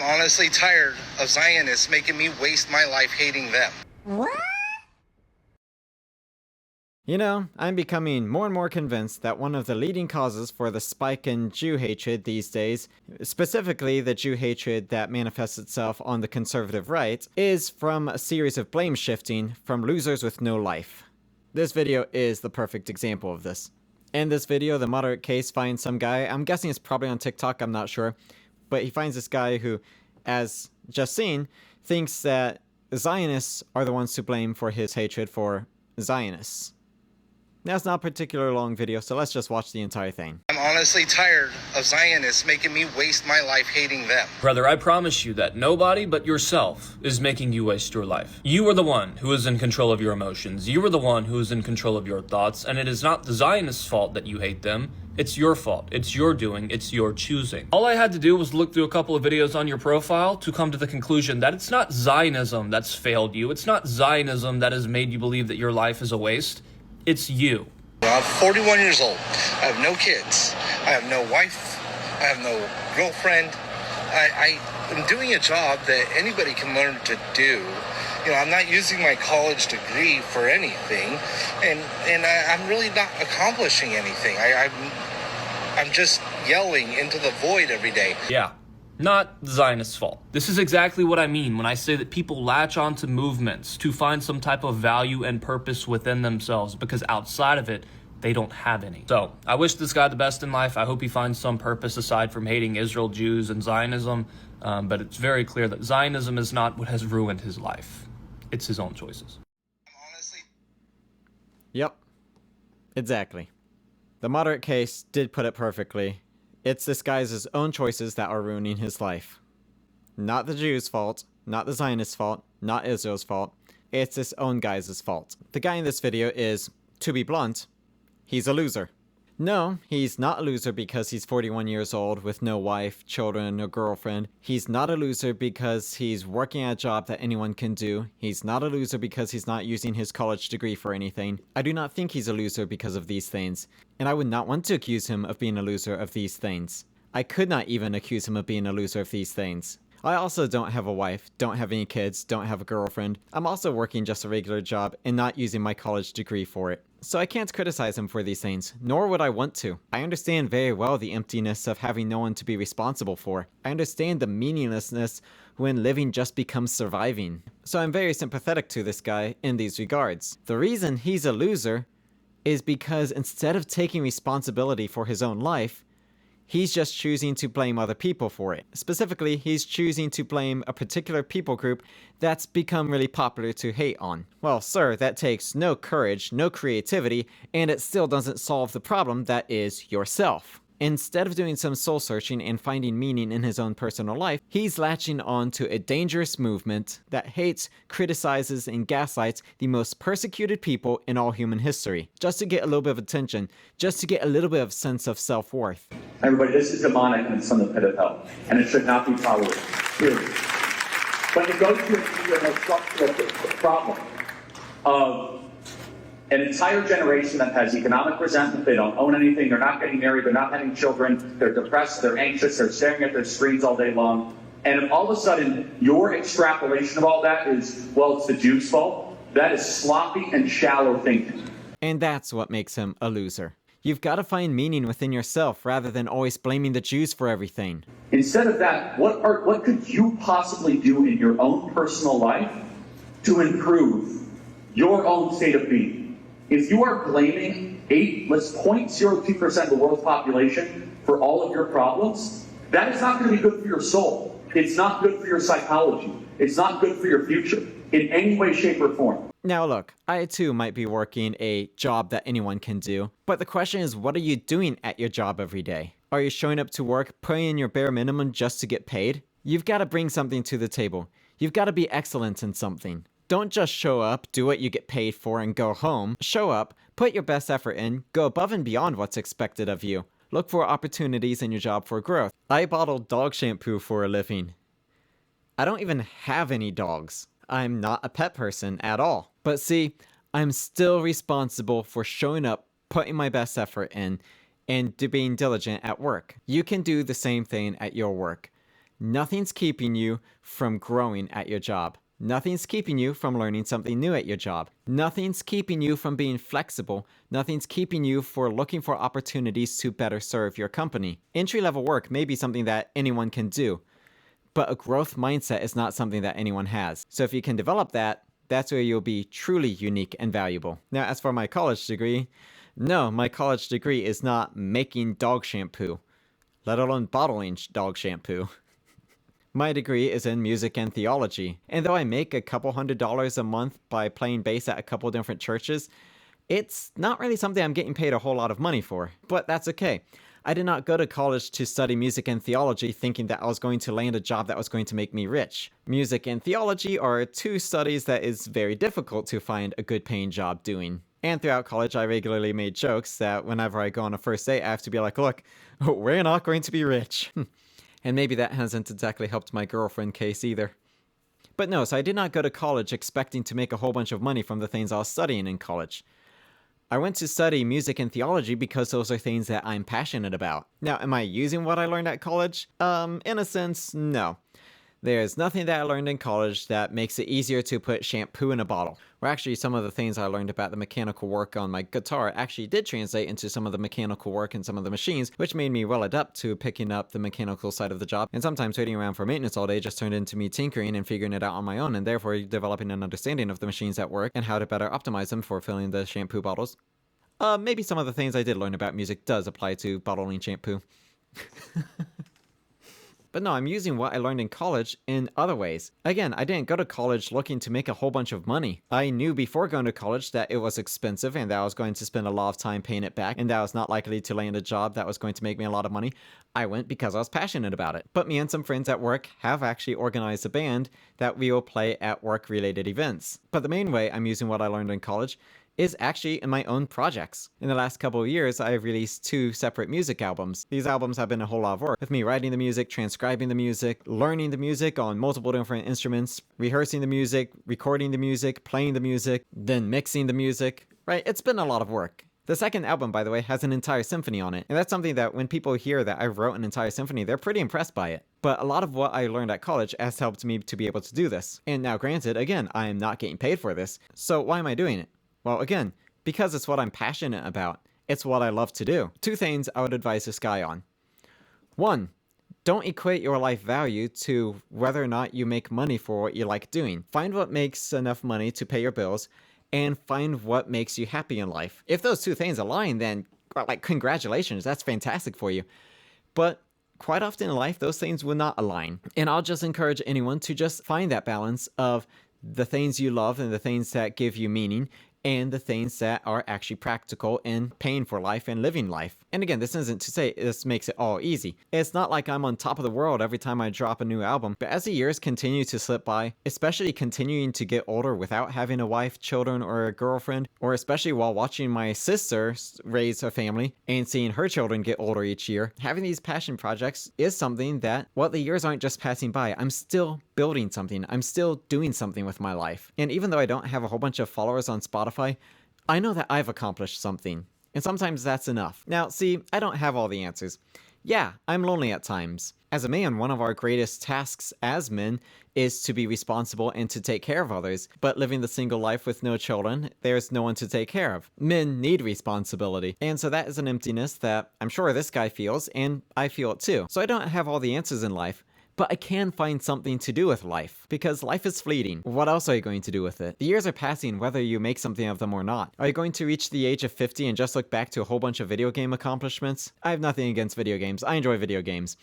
honestly tired of Zionists making me waste my life hating them. What? You know, I'm becoming more and more convinced that one of the leading causes for the spike in Jew hatred these days, specifically the Jew hatred that manifests itself on the conservative right, is from a series of blame shifting from losers with no life. This video is the perfect example of this. In this video, the moderate case finds some guy, I'm guessing it's probably on TikTok, I'm not sure, but he finds this guy who, as just seen, thinks that Zionists are the ones to blame for his hatred for Zionists. That's not a particularly long video, so let's just watch the entire thing. I'm honestly tired of Zionists making me waste my life hating them. Brother, I promise you that nobody but yourself is making you waste your life. You are the one who is in control of your emotions. You are the one who is in control of your thoughts, and it is not the Zionists' fault that you hate them. It's your fault. It's your doing. It's your choosing. All I had to do was look through a couple of videos on your profile to come to the conclusion that it's not Zionism that's failed you. It's not Zionism that has made you believe that your life is a waste. It's you. I'm 41 years old. I have no kids. I have no wife. I have no girlfriend. I am doing a job that anybody can learn to do. You know, I'm not using my college degree for anything, and I'm really not accomplishing anything. I'm just yelling into the void every day. Yeah. Not the Zionists' fault. This is exactly what I mean when I say that people latch onto movements to find some type of value and purpose within themselves, because outside of it, they don't have any. So, I wish this guy the best in life. I hope he finds some purpose aside from hating Israel, Jews, and Zionism. But it's very clear that Zionism is not what has ruined his life. It's his own choices. Honestly. Yep. Exactly. The moderate case did put it perfectly. It's this guy's own choices that are ruining his life. Not the Jews' fault, not the Zionists' fault, not Israel's fault. It's his own guy's fault. The guy in this video is, to be blunt, he's a loser. No, he's not a loser because he's 41 years old with no wife, children, no girlfriend. He's not a loser because he's working at a job that anyone can do. He's not a loser because he's not using his college degree for anything. I do not think he's a loser because of these things, and I would not want to accuse him of being a loser of these things. I could not even accuse him of being a loser of these things. I also don't have a wife, don't have any kids, don't have a girlfriend. I'm also working just a regular job and not using my college degree for it. So I can't criticize him for these things, nor would I want to. I understand very well the emptiness of having no one to be responsible for. I understand the meaninglessness when living just becomes surviving. So I'm very sympathetic to this guy in these regards. The reason he's a loser is because instead of taking responsibility for his own life, he's just choosing to blame other people for it. Specifically, he's choosing to blame a particular people group that's become really popular to hate on. Well, sir, that takes no courage, no creativity, and it still doesn't solve the problem that is yourself. Instead of doing some soul searching and finding meaning in his own personal life, he's latching on to a dangerous movement that hates, criticizes, and gaslights the most persecuted people in all human history, just to get a little bit of attention, just to get a little bit of sense of self-worth. Everybody, this is demonic and it's from the pit of hell, and it should not be tolerated, period. But it goes to a structural problem of an entire generation that has economic resentment. They don't own anything, they're not getting married, they're not having children, they're depressed, they're anxious, they're staring at their screens all day long. And all of a sudden, your extrapolation of all that is, well, it's the Jews' fault. That is sloppy and shallow thinking. And that's what makes him a loser. You've got to find meaning within yourself rather than always blaming the Jews for everything. Instead of that, what could you possibly do in your own personal life to improve your own state of being? If you are blaming 0.02% of the world's population for all of your problems, that is not going to be good for your soul. It's not good for your psychology. It's not good for your future in any way, shape, or form. Now look, I too might be working a job that anyone can do, but the question is, what are you doing at your job every day? Are you showing up to work, putting in your bare minimum just to get paid? You've got to bring something to the table. You've got to be excellent in something. Don't just show up, do what you get paid for, and go home. Show up, put your best effort in, go above and beyond what's expected of you. Look for opportunities in your job for growth. I bottle dog shampoo for a living. I don't even have any dogs. I'm not a pet person at all. But see, I'm still responsible for showing up, putting my best effort in, and being diligent at work. You can do the same thing at your work. Nothing's keeping you from growing at your job. Nothing's keeping you from learning something new at your job. Nothing's keeping you from being flexible. Nothing's keeping you from looking for opportunities to better serve your company. Entry-level work may be something that anyone can do, but a growth mindset is not something that anyone has. So if you can develop that, that's where you'll be truly unique and valuable. Now, as for my college degree, no, my college degree is not making dog shampoo, let alone bottling dog shampoo. My degree is in music and theology, and though I make a couple $100s a month by playing bass at a couple different churches, it's not really something I'm getting paid a whole lot of money for, but that's okay. I did not go to college to study music and theology thinking that I was going to land a job that was going to make me rich. Music and theology are two studies that is very difficult to find a good paying job doing. And throughout college, I regularly made jokes that whenever I go on a first date, I have to be like, look, we're not going to be rich. And maybe that hasn't exactly helped my girlfriend case either. But no, so I did not go to college expecting to make a whole bunch of money from the things I was studying in college. I went to study music and theology because those are things that I'm passionate about. Now, am I using what I learned at college? In a sense, no. There's nothing that I learned in college that makes it easier to put shampoo in a bottle. Or actually, some of the things I learned about the mechanical work on my guitar actually did translate into some of the mechanical work in some of the machines, which made me well adept to picking up the mechanical side of the job. And sometimes waiting around for maintenance all day just turned into me tinkering and figuring it out on my own, and therefore developing an understanding of the machines at work and how to better optimize them for filling the shampoo bottles. Maybe some of the things I did learn about music does apply to bottling shampoo. But no, I'm using what I learned in college in other ways. Again, I didn't go to college looking to make a whole bunch of money. I knew before going to college that it was expensive and that I was going to spend a lot of time paying it back and that I was not likely to land a job that was going to make me a lot of money. I went because I was passionate about it. But me and some friends at work have actually organized a band that we will play at work-related events. But the main way I'm using what I learned in college is actually in my own projects. In the last couple of years, I have released 2 separate music albums. These albums have been a whole lot of work, with me writing the music, transcribing the music, learning the music on multiple different instruments, rehearsing the music, recording the music, playing the music, then mixing the music. Right? It's been a lot of work. The second album, by the way, has an entire symphony on it, and that's something that when people hear that I wrote an entire symphony, they're pretty impressed by it. But a lot of what I learned at college has helped me to be able to do this. And now granted, again, I am not getting paid for this, so why am I doing it? Well, again, because it's what I'm passionate about. It's what I love to do. 2 things I would advise this guy on. 1, don't equate your life value to whether or not you make money for what you like doing. Find what makes enough money to pay your bills, and find what makes you happy in life. If those 2 things align, then, like, congratulations, that's fantastic for you. But quite often in life, those things will not align. And I'll just encourage anyone to just find that balance of the things you love and the things that give you meaning, and the things that are actually practical in paying for life and living life. And again, this isn't to say this makes it all easy. It's not like I'm on top of the world every time I drop a new album, but as the years continue to slip by, especially continuing to get older without having a wife, children, or a girlfriend, or especially while watching my sister raise a family and seeing her children get older each year, having these passion projects is something that, well, the years aren't just passing by. I'm still building something. I'm still doing something with my life. And even though I don't have a whole bunch of followers on Spotify, I know that I've accomplished something. And sometimes that's enough. Now, see, I don't have all the answers. Yeah, I'm lonely at times. As a man, one of our greatest tasks as men is to be responsible and to take care of others. But living the single life with no children, there's no one to take care of. Men need responsibility. And so that is an emptiness that I'm sure this guy feels, and I feel it too. So I don't have all the answers in life, but I can find something to do with life, because life is fleeting. What else are you going to do with it? The years are passing whether you make something of them or not. Are you going to reach the age of 50 and just look back to a whole bunch of video game accomplishments? I have nothing against video games. I enjoy video games.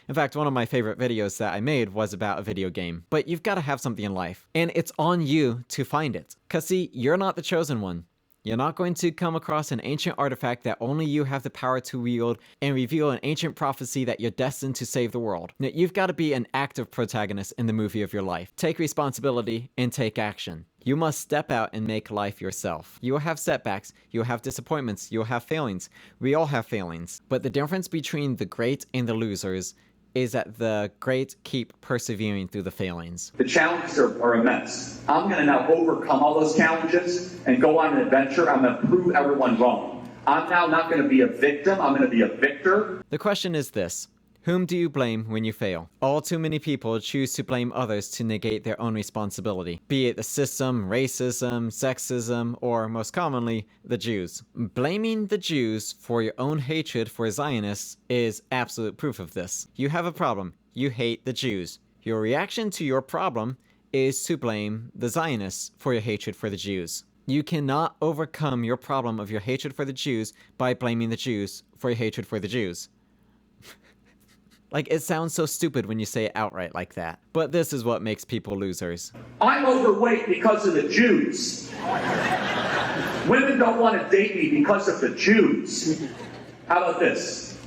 In fact, one of my favorite videos that I made was about a video game. But you've got to have something in life, and it's on you to find it. Because see, you're not the chosen one. You're not going to come across an ancient artifact that only you have the power to wield and reveal an ancient prophecy that you're destined to save the world. Now, you've got to be an active protagonist in the movie of your life. Take responsibility and take action. You must step out and make life yourself. You will have setbacks, you'll have disappointments, you'll have failings. We all have failings. But the difference between the great and the losers is that the great keep persevering through the failings. The challenges are immense. I'm going to now overcome all those challenges and go on an adventure. I'm going to prove everyone wrong. I'm now not going to be a victim. I'm going to be a victor. The question is this: Whom do you blame when you fail? All too many people choose to blame others to negate their own responsibility, be it the system, racism, sexism, or most commonly, the Jews. Blaming the Jews for your own hatred for Zionists is absolute proof of this. You have a problem. You hate the Jews. Your reaction to your problem is to blame the Zionists for your hatred for the Jews. You cannot overcome your problem of your hatred for the Jews by blaming the Jews for your hatred for the Jews. Like, it sounds so stupid when you say it outright like that. But this is what makes people losers. I'm overweight because of the Jews. Women don't want to date me because of the Jews. How about this?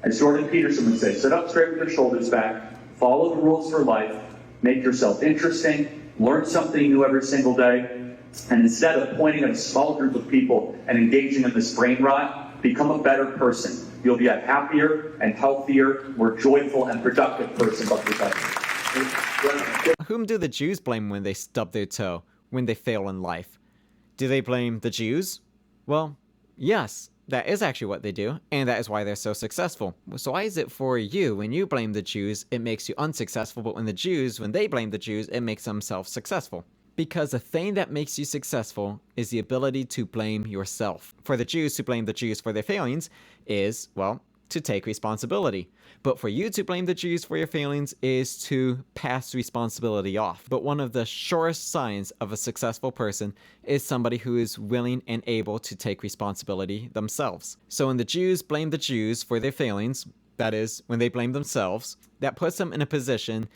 As Jordan Peterson would say, sit up straight with your shoulders back, follow the rules for life, make yourself interesting, learn something new every single day, and instead of pointing at a small group of people and engaging in this brain rot, become a better person. You'll be a happier and healthier, more joyful and productive person. Whom do the Jews blame when they stub their toe, when they fail in life? Do they blame the Jews? Well, yes, that is actually what they do, and that is why they're so successful. So why is it for you, when you blame the Jews, it makes you unsuccessful, but when they blame the Jews, it makes themselves successful? Because the thing that makes you successful is the ability to blame yourself. For the Jews to blame the Jews for their failings is, well, to take responsibility. But for you to blame the Jews for your failings is to pass responsibility off. But one of the surest signs of a successful person is somebody who is willing and able to take responsibility themselves. So when the Jews blame the Jews for their failings, that is, when they blame themselves, that puts them in a position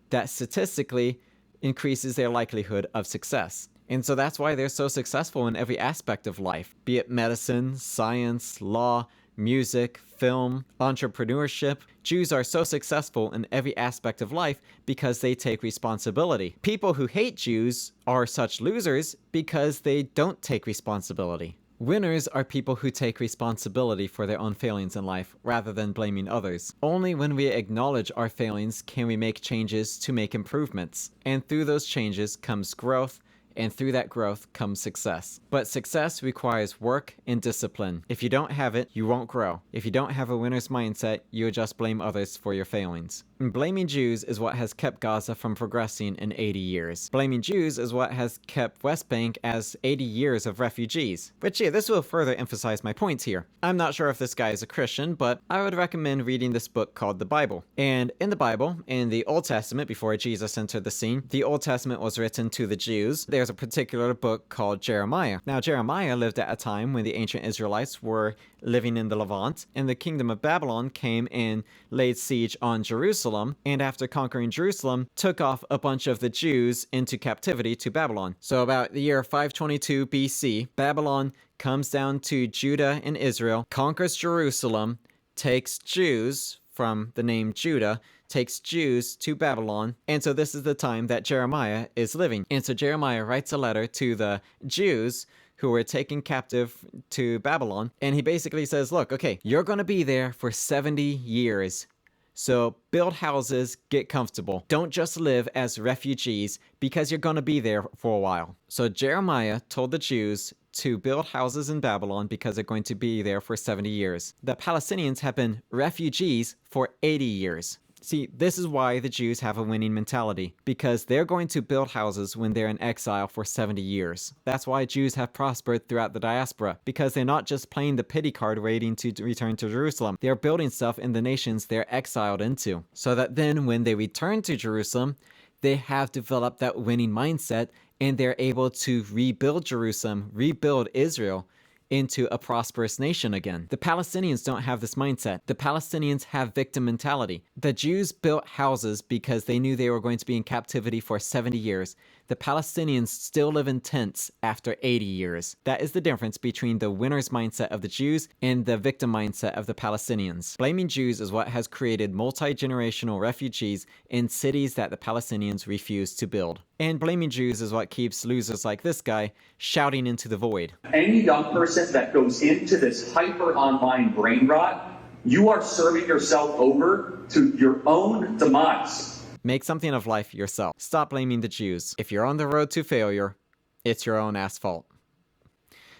that statistically increases their likelihood of success. And so that's why they're so successful in every aspect of life, be it medicine, science, law, music, film, entrepreneurship. Jews are so successful in every aspect of life because they take responsibility. People who hate Jews are such losers because they don't take responsibility. Winners are people who take responsibility for their own failings in life, rather than blaming others. Only when we acknowledge our failings can we make changes to make improvements. And through those changes comes growth, and through that growth comes success. But success requires work and discipline. If you don't have it, you won't grow. If you don't have a winner's mindset, you'll just blame others for your failings. And blaming Jews is what has kept Gaza from progressing in 80 years. Blaming Jews is what has kept West Bank as 80 years of refugees. But yeah, this will further emphasize my points here. I'm not sure if this guy is a Christian, but I would recommend reading this book called the Bible. And in the Bible, in the Old Testament, before Jesus entered the scene, the Old Testament was written to the Jews. There's a particular book called Jeremiah. Now, Jeremiah lived at a time when the ancient Israelites were living in the Levant, and the kingdom of Babylon came and laid siege on Jerusalem, and after conquering Jerusalem, took off a bunch of the Jews into captivity to Babylon. So about the year 522 BC, Babylon comes down to Judah and Israel, conquers Jerusalem, takes Jews from the name Judah, takes Jews to Babylon, and so this is the time that Jeremiah is living. And so Jeremiah writes a letter to the Jews who were taken captive to Babylon, and he basically says, look, okay, you're going to be there for 70 years. So build houses, get comfortable. Don't just live as refugees because you're going to be there for a while. So Jeremiah told the Jews to build houses in Babylon because they're going to be there for 70 years. The Palestinians have been refugees for 80 years. See, this is why the Jews have a winning mentality, because they're going to build houses when they're in exile for 70 years. That's why Jews have prospered throughout the diaspora, because they're not just playing the pity card waiting to return to Jerusalem. They're building stuff in the nations they're exiled into, so that then when they return to Jerusalem, they have developed that winning mindset, and they're able to rebuild Jerusalem, rebuild Israel, into a prosperous nation again. The Palestinians don't have this mindset. The Palestinians have victim mentality. The Jews built houses because they knew they were going to be in captivity for 70 years. The Palestinians still live in tents after 80 years. That is the difference between the winner's mindset of the Jews and the victim mindset of the Palestinians. Blaming Jews is what has created multi-generational refugees in cities that the Palestinians refuse to build. And blaming Jews is what keeps losers like this guy shouting into the void. Any young person that goes into this hyper online brain rot, you are serving yourself over to your own demise. Make something of life yourself. Stop blaming the Jews. If you're on the road to failure, it's your own ass fault.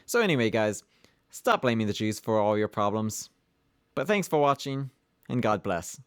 So anyway, guys, stop blaming the Jews for all your problems. But thanks for watching, and God bless.